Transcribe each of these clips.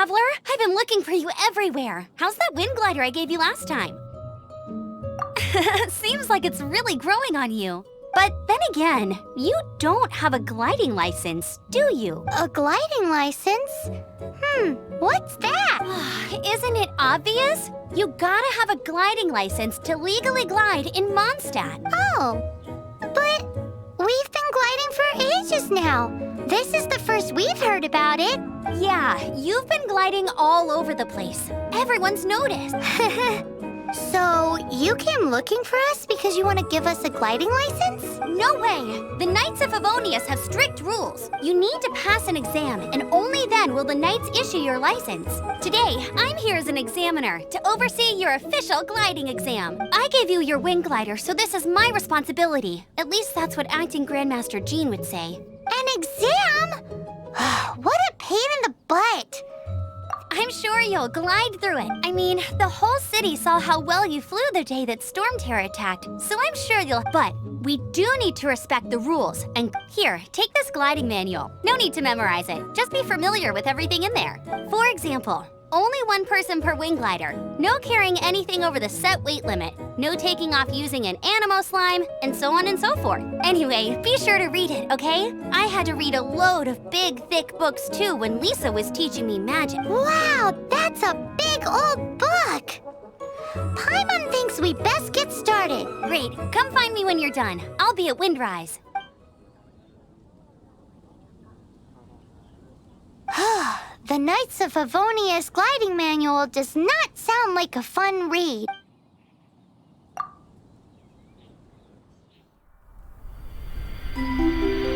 traveler! I've been looking for you everywhere. How's that wind glider I gave you last time? Seems like it's really growing on you. But then again, you don't have a gliding license, do you? A gliding license? What's that? Isn't it obvious? You gotta have a gliding license to legally glide in Mondstadt. Oh, but we've been gliding for ages now. This is the first we've heard about it. Yeah, you've been gliding all over the place. Everyone's noticed. So, you came looking for us because you want to give us a gliding license? No way! The Knights of Favonius have strict rules. You need to pass an exam, and only then will the Knights issue your license. Today, I'm here as an examiner to oversee your official gliding exam. I gave you your wind glider, so this is my responsibility. At least that's what Acting Grandmaster Jean would say. An exam? What a pain in the butt! I'm sure you'll glide through it. I mean, the whole city saw how well you flew the day that Storm Terror attacked, so I'm sure you'll... But we do need to respect the rules. And here, take this gliding manual. No need to memorize it. Just be familiar with everything in there. For example, only one person per wing glider. No carrying anything over the set weight limit. No taking off using an animo slime, and so on and so forth. Anyway, be sure to read it, okay? I had to read a load of big, thick books too when Lisa was teaching me magic. Wow, that's a big old book! Paimon thinks we best get started. Great, come find me when you're done. I'll be at Windrise. The Knights of Favonius gliding manual does not sound like a fun read.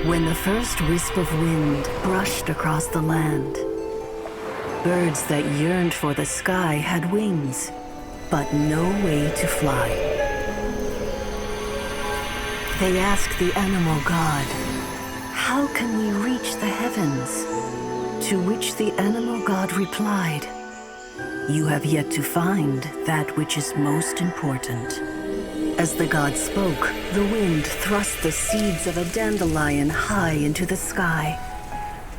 When the first wisp of wind brushed across the land, birds that yearned for the sky had wings, but no way to fly. They asked the animal god, "How can we reach the heavens?" To which the animal god replied, "You have yet to find that which is most important." As the god spoke, the wind thrust the seeds of a dandelion high into the sky.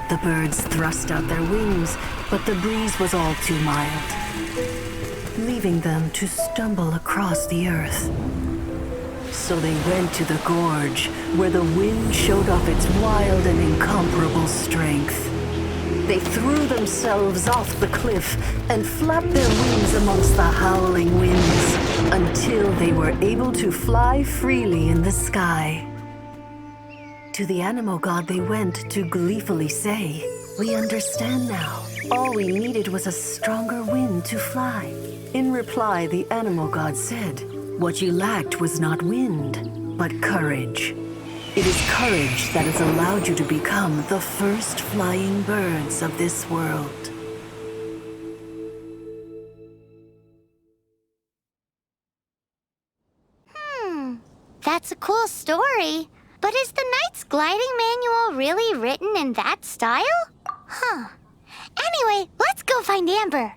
The birds thrust out their wings, but the breeze was all too mild, leaving them to stumble across the earth. So they went to the gorge, where the wind showed off its wild and incomparable strength. They threw themselves off the cliff and flapped their wings amongst the howling winds until they were able to fly freely in the sky. To the animal god they went to gleefully say, "We understand now. All we needed was a stronger wind to fly." In reply, the animal god said, "What you lacked was not wind, but courage. It is courage that has allowed you to become the first flying birds of this world." That's a cool story. But is the Knight's gliding manual really written in that style? Anyway, let's go find Amber.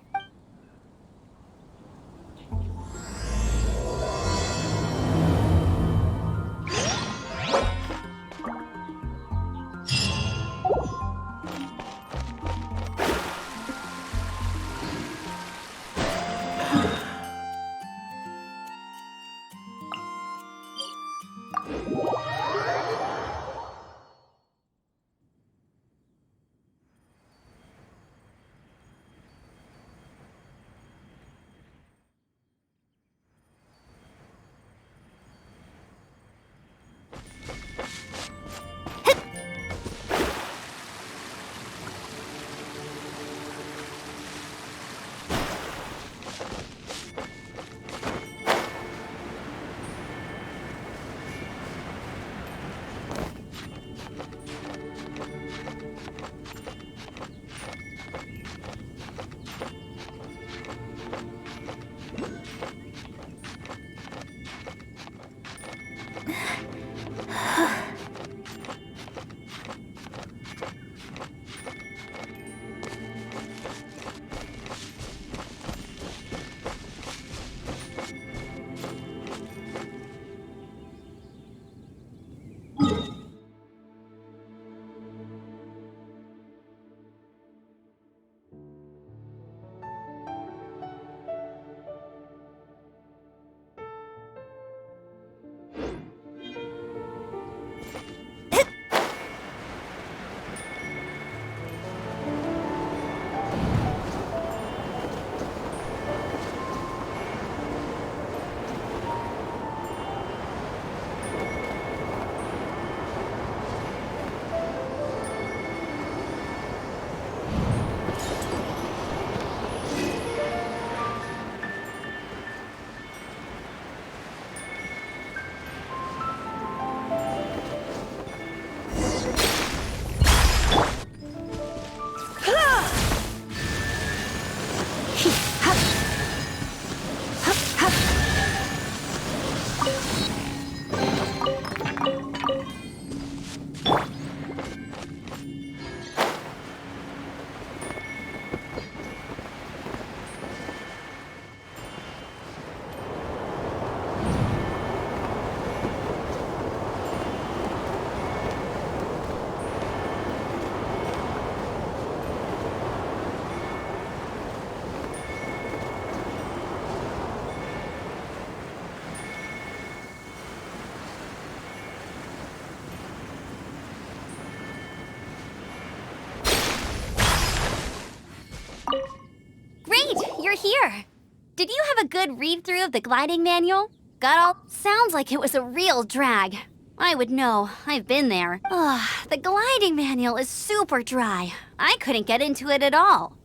did you have a good read-through of the gliding manual? Got all? Sounds like it was a real drag. I would know. I've been there. Ugh, the gliding manual is super dry. I couldn't get into it at all.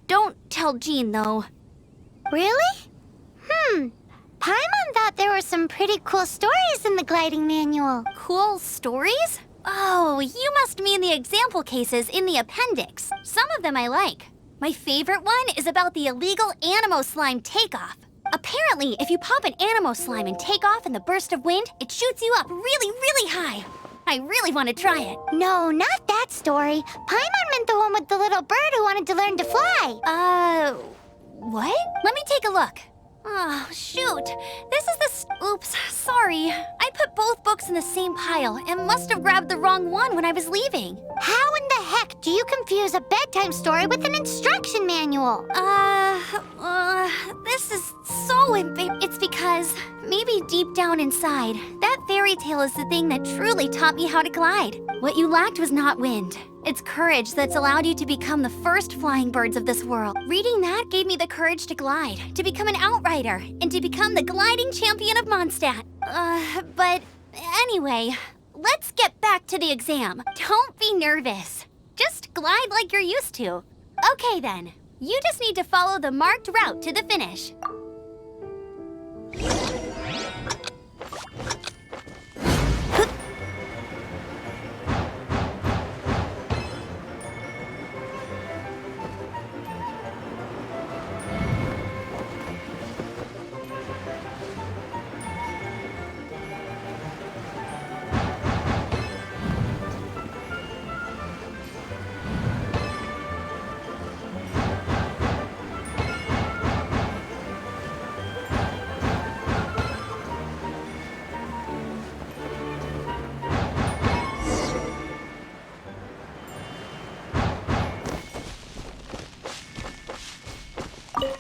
Don't tell Jean, though. Really? Paimon thought there were some pretty cool stories in the gliding manual. Cool stories? Oh, you must mean the example cases in the appendix. Some of them I like. My favorite one is about the illegal Animo slime takeoff. Apparently, if you pop an Animo slime and take off in the burst of wind, it shoots you up really, really high. I really want to try it. No, not that story. Paimon meant the one with the little bird who wanted to learn to fly. What? Let me take a look. Oh, shoot. This is Oops, sorry. I put both books in the same pile and must have grabbed the wrong one when I was leaving. How in the heck do you confuse a bedtime story with an instruction manual? This is so It's because maybe deep down inside, that fairy tale is the thing that truly taught me how to glide. What you lacked was not wind. It's courage that's allowed you to become the first flying birds of this world. Reading that gave me the courage to glide, to become an outrider, and to become the gliding champion of Mondstadt. But anyway, let's get back to the exam. Don't be nervous. Just glide like you're used to. Okay then, you just need to follow the marked route to the finish.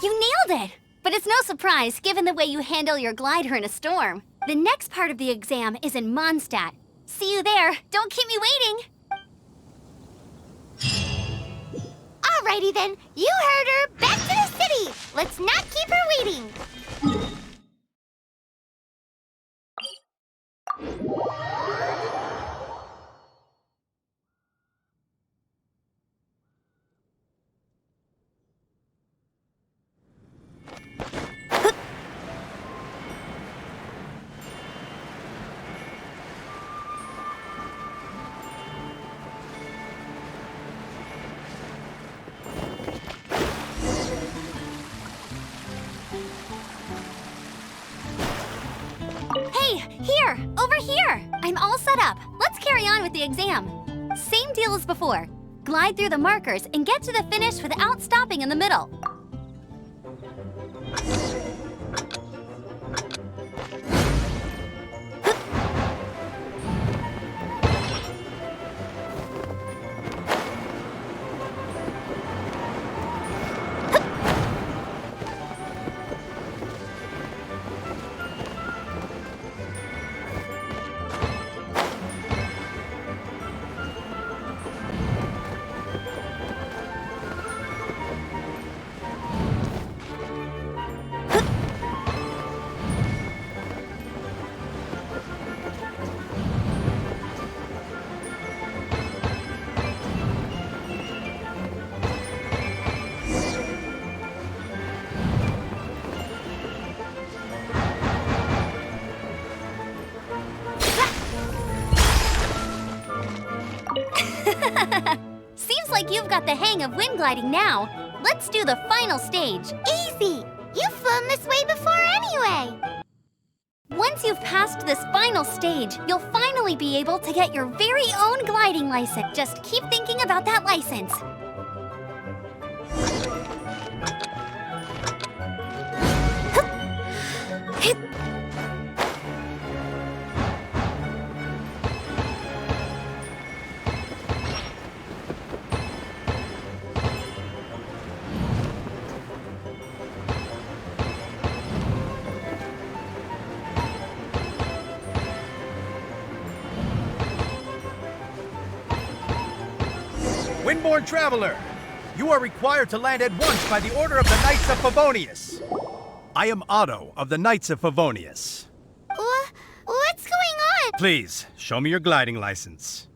You nailed it! But it's no surprise, given the way you handle your glider in a storm. The next part of the exam is in Mondstadt. See you there. Don't keep me waiting. Alrighty then, you heard her. Back to the city. Let's not keep her waiting. Here! Over here! I'm all set up. Let's carry on with the exam. Same deal as before. Glide through the markers and get to the finish without stopping in the middle. Seems like you've got the hang of wind gliding now. Let's do the final stage. Easy! You've flown this way before anyway. Once you've passed this final stage, you'll finally be able to get your very own gliding license. Just keep thinking about that license. Windborne Traveler, You are required to land at once by the order of the Knights of Favonius. I am Otto of the Knights of Favonius. What's going on? Please, show me your gliding license.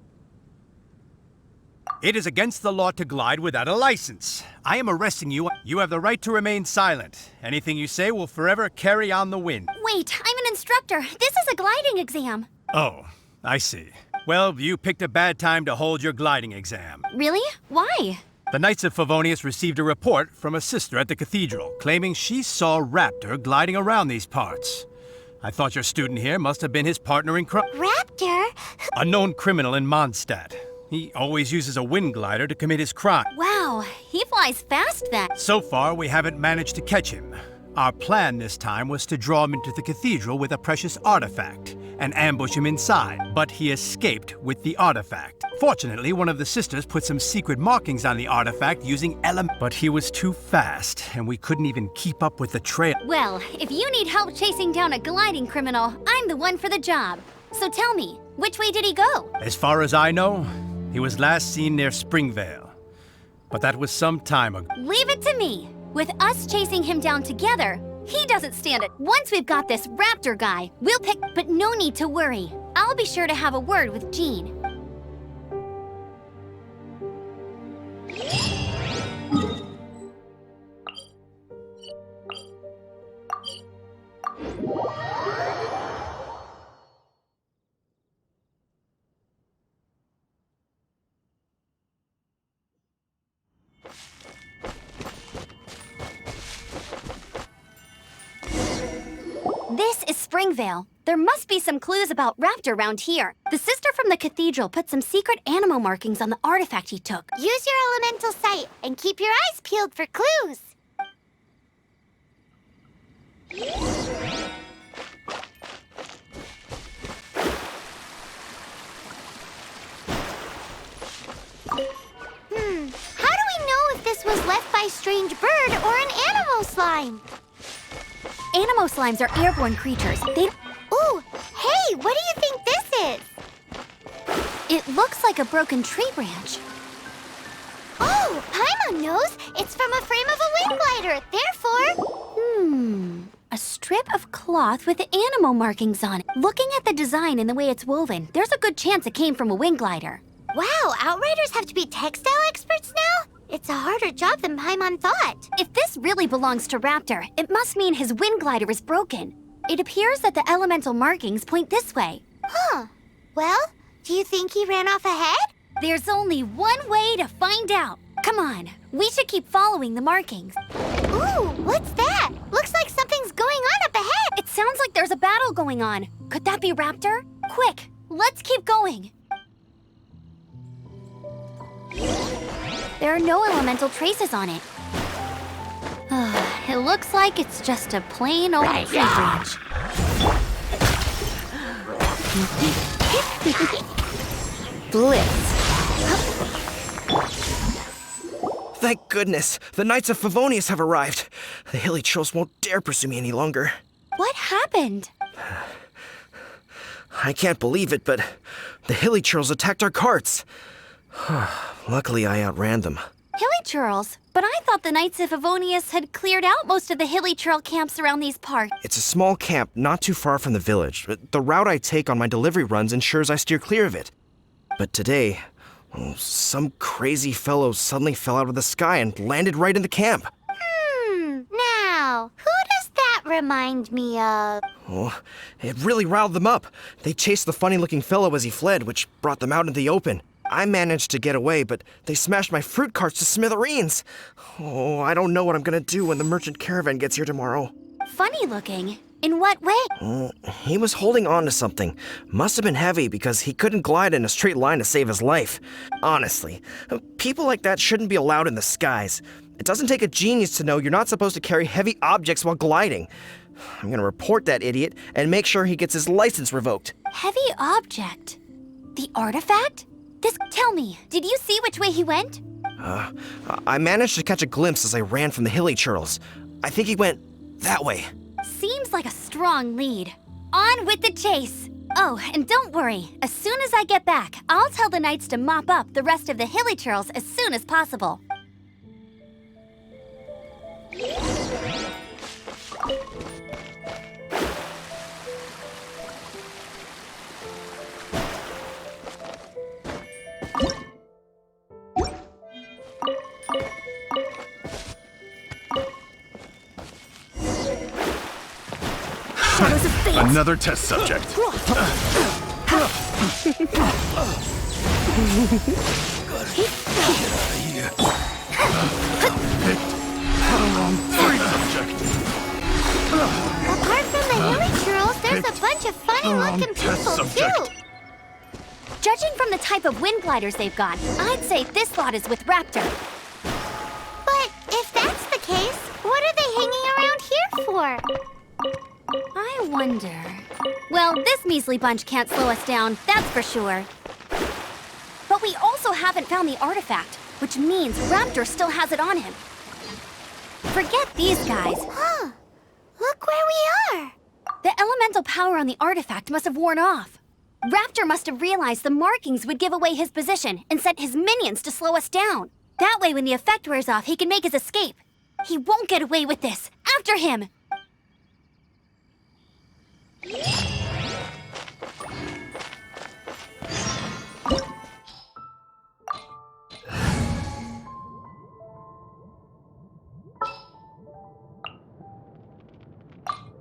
It is against the law to glide without a license. I am arresting you. You have the right to remain silent. Anything you say will forever carry on the wind. Wait, I'm an instructor. This is a gliding exam. Oh, I see. Well, you picked a bad time to hold your gliding exam. Really? Why? The Knights of Favonius received a report from a sister at the cathedral claiming she saw Raptor gliding around these parts. I thought your student here must have been his partner in crime. Raptor? A known criminal in Mondstadt. He always uses a wind glider to commit his crime. Wow, he flies fast then. So far, we haven't managed to catch him. Our plan this time was to draw him into the cathedral with a precious artifact and ambush him inside, but he escaped with the artifact. Fortunately, one of the sisters put some secret markings on the artifact using but he was too fast, and we couldn't even keep up with the trail. Well, if you need help chasing down a gliding criminal, I'm the one for the job. So tell me, which way did he go? As far as I know, he was last seen near Springvale. But that was some time ago. Leave it to me. With us chasing him down together, he doesn't stand it. Once we've got this Raptor guy, we'll pick, but no need to worry. I'll be sure to have a word with Jean. This is Springvale. There must be some clues about Raptor around here. The sister from the cathedral put some secret animal markings on the artifact he took. Use your elemental sight and keep your eyes peeled for clues. How do we know if this was left by a strange bird or an animal slime? Animo slimes are airborne creatures. Ooh, hey, what do you think this is? It looks like a broken tree branch. Oh, Paimon knows. It's from a frame of a wind glider. Therefore... A strip of cloth with animo markings on it. Looking at the design and the way it's woven, there's a good chance it came from a wind glider. Wow, Outriders have to be textile experts now? It's a harder job than Paimon thought. If this really belongs to Raptor, it must mean his wind glider is broken. It appears that the elemental markings point this way. Huh. Well, do you think he ran off ahead? There's only one way to find out. Come on, we should keep following the markings. Ooh, what's that? Looks like something's going on up ahead. It sounds like there's a battle going on. Could that be Raptor? Quick, let's keep going. There are no elemental traces on it. It looks like it's just a plain old tree branch. Blitz. Thank goodness, the Knights of Favonius have arrived. The hilly trolls won't dare pursue me any longer. What happened? I can't believe it, but the hilly trolls attacked our carts. Luckily, I outran them. Hilly churls? But I thought the Knights of Favonius had cleared out most of the hilly churl camps around these parts. It's a small camp not too far from the village. The route I take on my delivery runs ensures I steer clear of it. But today, some crazy fellow suddenly fell out of the sky and landed right in the camp. Now, who does that remind me of? Oh, it really riled them up. They chased the funny-looking fellow as he fled, which brought them out into the open. I managed to get away, but they smashed my fruit carts to smithereens. Oh, I don't know what I'm gonna do when the merchant caravan gets here tomorrow. Funny looking. In what way? He was holding on to something. Must have been heavy because he couldn't glide in a straight line to save his life. Honestly, people like that shouldn't be allowed in the skies. It doesn't take a genius to know you're not supposed to carry heavy objects while gliding. I'm gonna report that idiot and make sure he gets his license revoked. Heavy object? The artifact? Tell me, did you see which way he went? I managed to catch a glimpse as I ran from the hilly churls. I think he went that way. Seems like a strong lead. On with the chase. Oh, and don't worry. As soon as I get back, I'll tell the knights to mop up the rest of the hilly churls as soon as possible. Shadows of fate. Another test subject. Free subject. Apart from the village girls, there's a bunch of funny-looking test people, subject. too. Judging from the type of wind gliders they've got, I'd say this lot is with Raptor. But if that's the case, what are they hanging around here for? I wonder... Well, this measly bunch can't slow us down, that's for sure. But we also haven't found the artifact, which means Raptor still has it on him. Forget these guys. Huh. Look where we are. The elemental power on the artifact must have worn off. Raptor must have realized the markings would give away his position and sent his minions to slow us down. That way, when the effect wears off, he can make his escape. He won't get away with this. After him!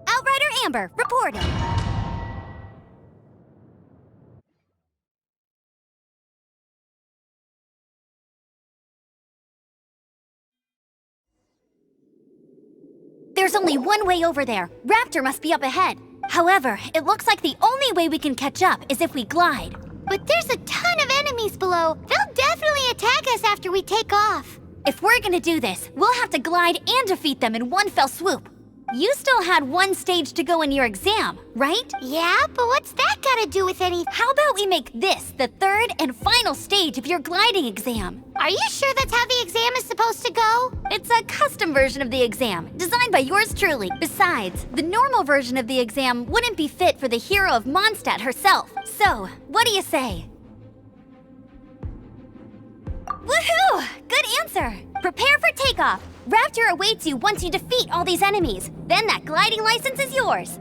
Outrider Amber, reporting. There's only one way over there. Raptor must be up ahead. However, it looks like the only way we can catch up is if we glide. But there's a ton of enemies below. They'll definitely attack us after we take off. If we're gonna do this, we'll have to glide and defeat them in one fell swoop. You still had one stage to go in your exam, right? Yeah, but what's that got to do with anything? How about we make this the third and final stage of your gliding exam? Are you sure that's how the exam is supposed to go? It's a custom version of the exam, designed by yours truly. Besides, the normal version of the exam wouldn't be fit for the hero of Mondstadt herself. So, what do you say? Woohoo! Good answer! Prepare for takeoff. Raptor awaits you once you defeat all these enemies. Then that gliding license is yours.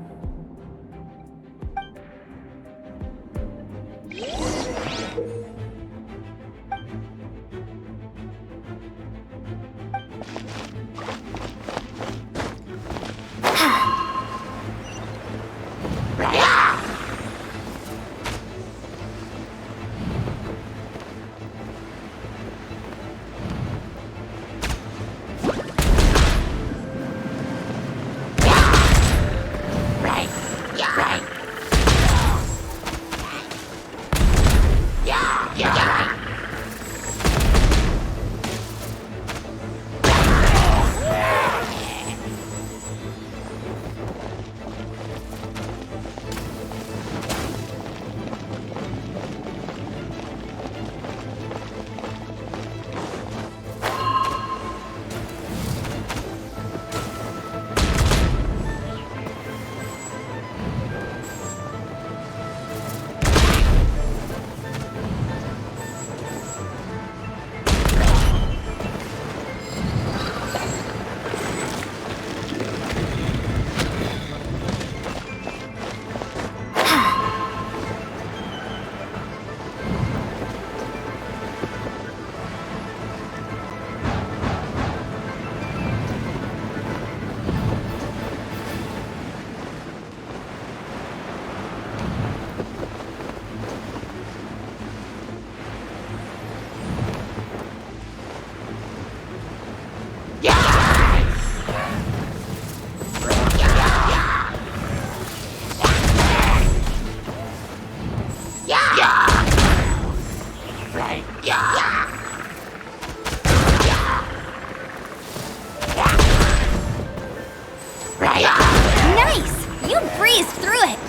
Nice! You breezed through it!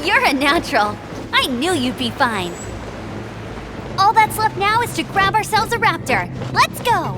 You're a natural. I knew you'd be fine. All that's left now is to grab ourselves a raptor. Let's go!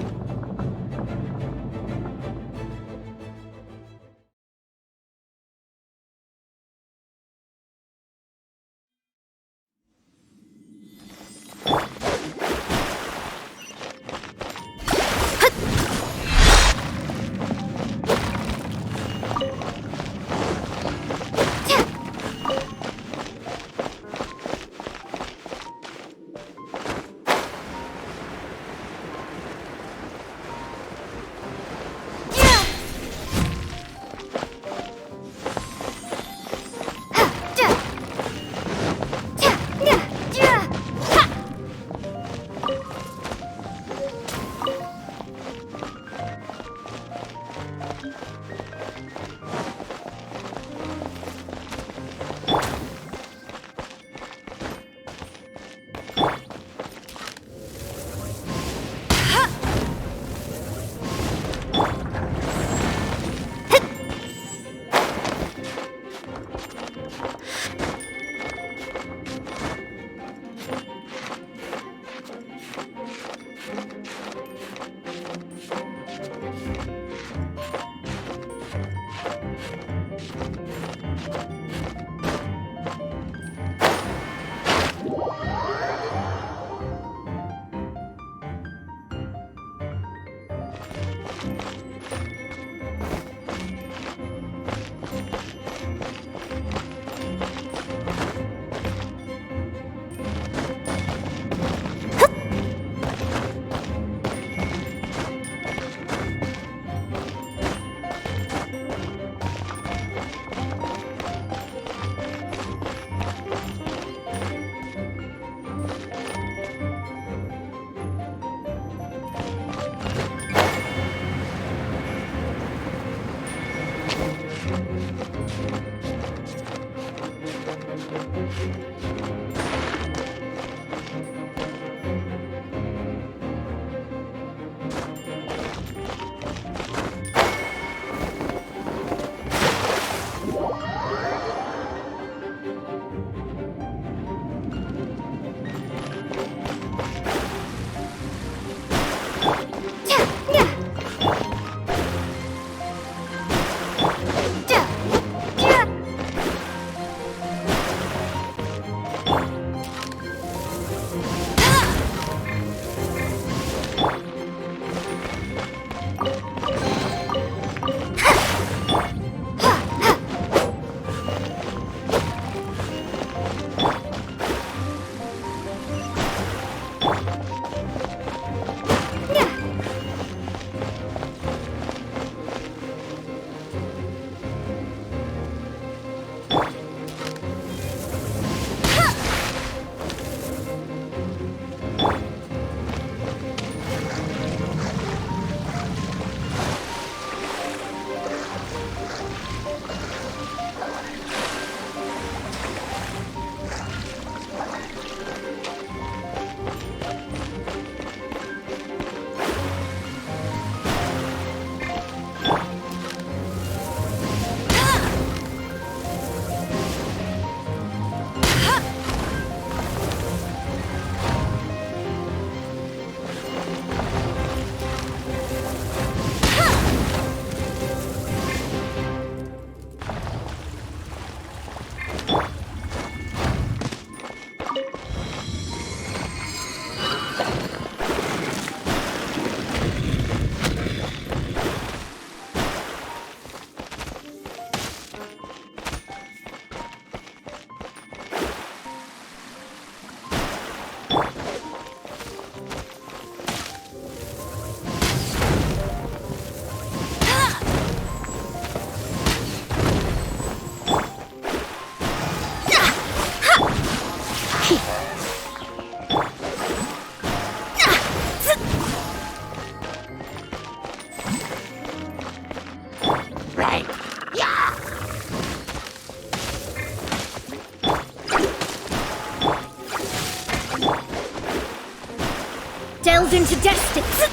Delve into distance.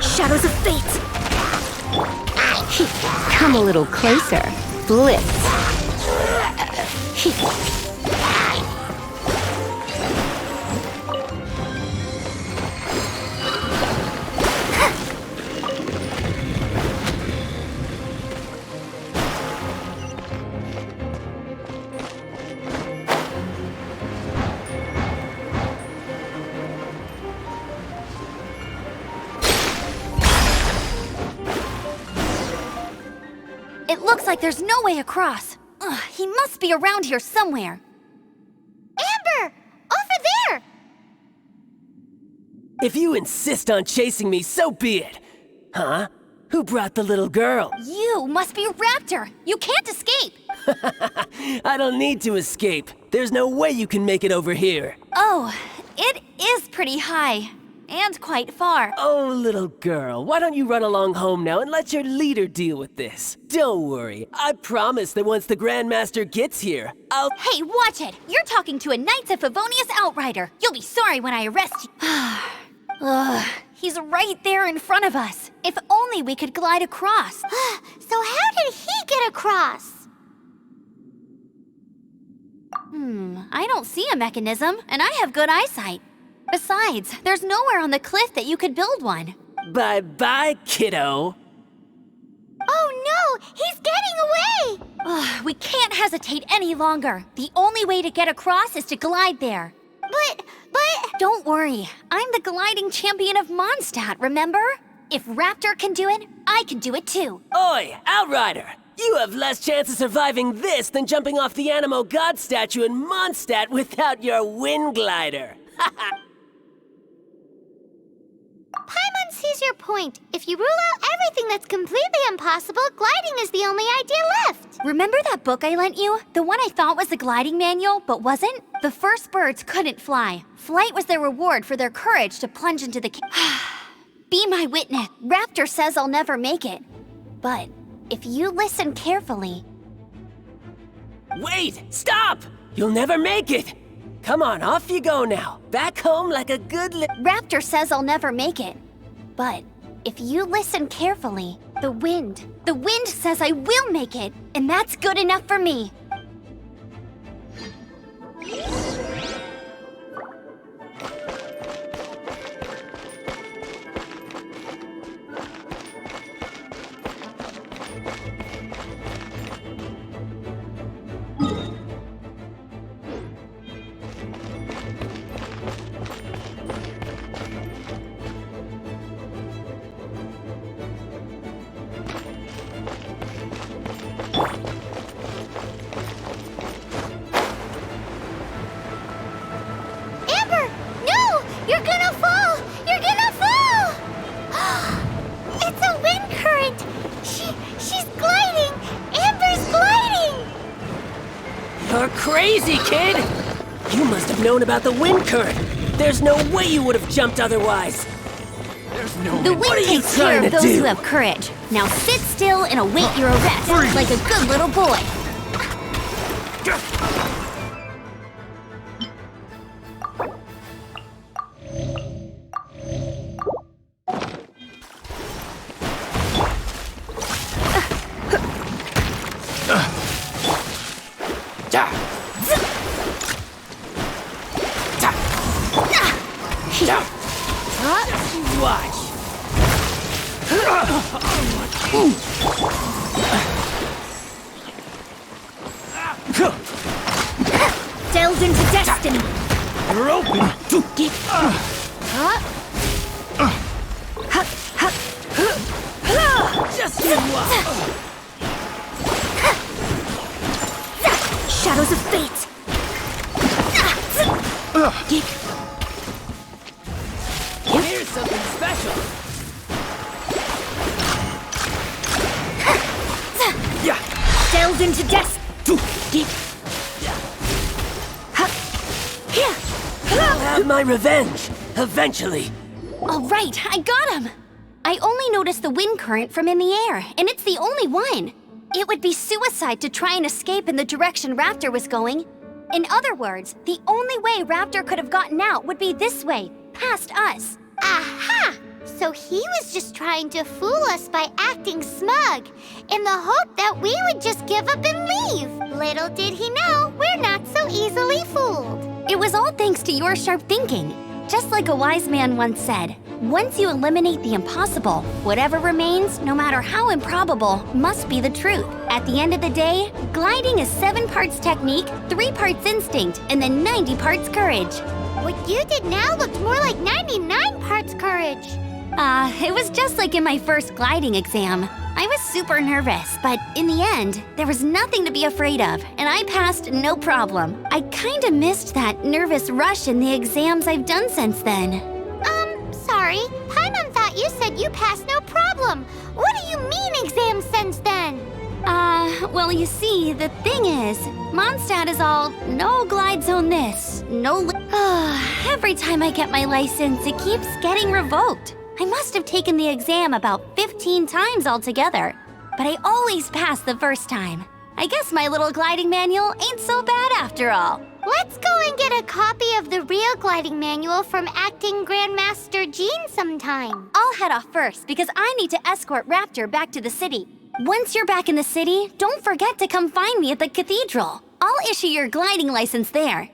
Shadows of fate! Come a little closer. Blitz. It looks like there's no way across. Ugh, he must be around here somewhere. Amber! Over there! If you insist on chasing me, so be it. Huh? Who brought the little girl? You must be Raptor. You can't escape. I don't need to escape. There's no way you can make it over here. Oh, it is pretty high. And quite far. Oh, little girl, why don't you run along home now and let your leader deal with this? Don't worry, I promise that once the Grandmaster gets here, I'll— Hey, watch it! You're talking to a Knights of Favonius outrider. You'll be sorry when I arrest you. Ugh, he's right there in front of us. If only we could glide across. So how did he get across? I don't see a mechanism, and I have good eyesight. Besides, there's nowhere on the cliff that you could build one. Bye-bye, kiddo. Oh no! He's getting away! Ugh, we can't hesitate any longer. The only way to get across is to glide there. But... Don't worry, I'm the gliding champion of Mondstadt, remember? If Raptor can do it, I can do it too. Oi, Outrider! You have less chance of surviving this than jumping off the Animo God statue in Mondstadt without your wind glider. Paimon sees your point. If you rule out everything that's completely impossible, gliding is the only idea left. Remember that book I lent you? The one I thought was the gliding manual, but wasn't? The first birds couldn't fly. Flight was their reward for their courage to plunge into the Be my witness. Raptor says I'll never make it. But if you listen carefully... Wait! Stop! You'll never make it! Come on, off you go now. Back home like a good Raptor says I'll never make it. But if you listen carefully, the wind says I will make it, and that's good enough for me. crazy, kid! You must have known about the wind current. There's no way you would have jumped otherwise. The wind takes care of those who have courage. Now sit still and await your arrest, like a good little boy. Watch. Delved into destiny. You're open. Just you watch. Shadows of fate. Here's something special. Delved into destiny. I'll have my revenge, eventually. All right, I got him. I only noticed the wind current from in the air, and it's the only one. It would be suicide to try and escape in the direction Raptor was going. In other words, the only way Raptor could have gotten out would be this way, past us. Aha! So he was just trying to fool us by acting smug, in the hope that we would just give up and leave. Little did he know, we're not so easily fooled. It was all thanks to your sharp thinking. Just like a wise man once said, once you eliminate the impossible, whatever remains, no matter how improbable, must be the truth. At the end of the day, gliding is 7 parts technique, 3 parts instinct, and then 90 parts courage. What you did now looked more like 99 parts courage. It was just like in my first gliding exam. I was super nervous, but in the end, there was nothing to be afraid of, and I passed no problem. I kinda missed that nervous rush in the exams I've done since then. Sorry. Paimon thought you said you passed no problem. What do you mean exam since then? Well, you see, the thing is, Mondstadt is all, no glide zone this, no every time I get my license, it keeps getting revoked. I must have taken the exam about 15 times altogether, but I always pass the first time. I guess my little gliding manual ain't so bad after all. Let's go and get a copy of the real gliding manual from Acting Grandmaster Jean sometime. I'll head off first because I need to escort Raptor back to the city. Once you're back in the city, don't forget to come find me at the cathedral. I'll issue your gliding license there.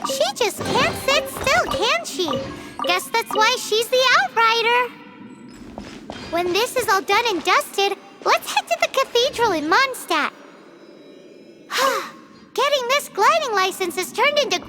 She just can't sit still, can she? Guess that's why she's the outrider. When this is all done and dusted, let's head to the cathedral in Mondstadt. Getting this gliding license has turned into...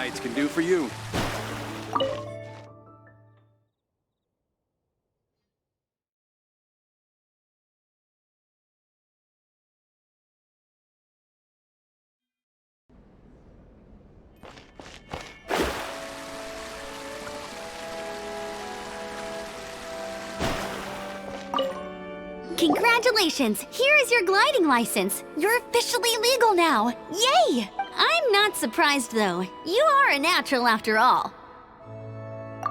guides can do for you. Congratulations! Here is your gliding license. You're officially legal now. Yay! I'm not surprised though. You are a natural after all.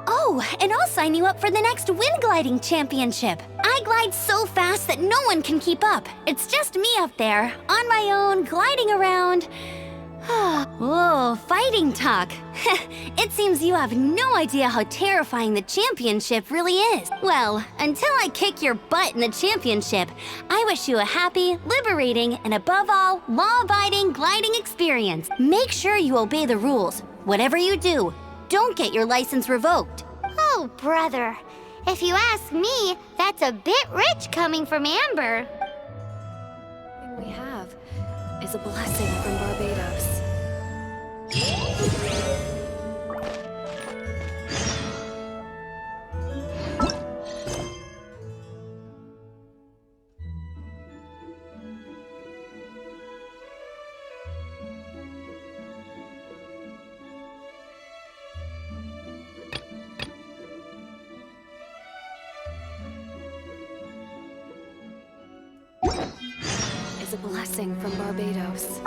Oh, and I'll sign you up for the next wind gliding championship. I glide so fast that no one can keep up. It's just me up there, on my own, gliding around. Whoa, fighting talk. It seems you have no idea how terrifying the championship really is. Well, until I kick your butt in the championship, I wish you a happy, liberating, and above all, law-abiding gliding experience. Make sure you obey the rules. Whatever you do, don't get your license revoked. Oh, brother. If you ask me, that's a bit rich coming from Amber. Everything we have is a blessing from Barbados. Is a blessing from Barbados.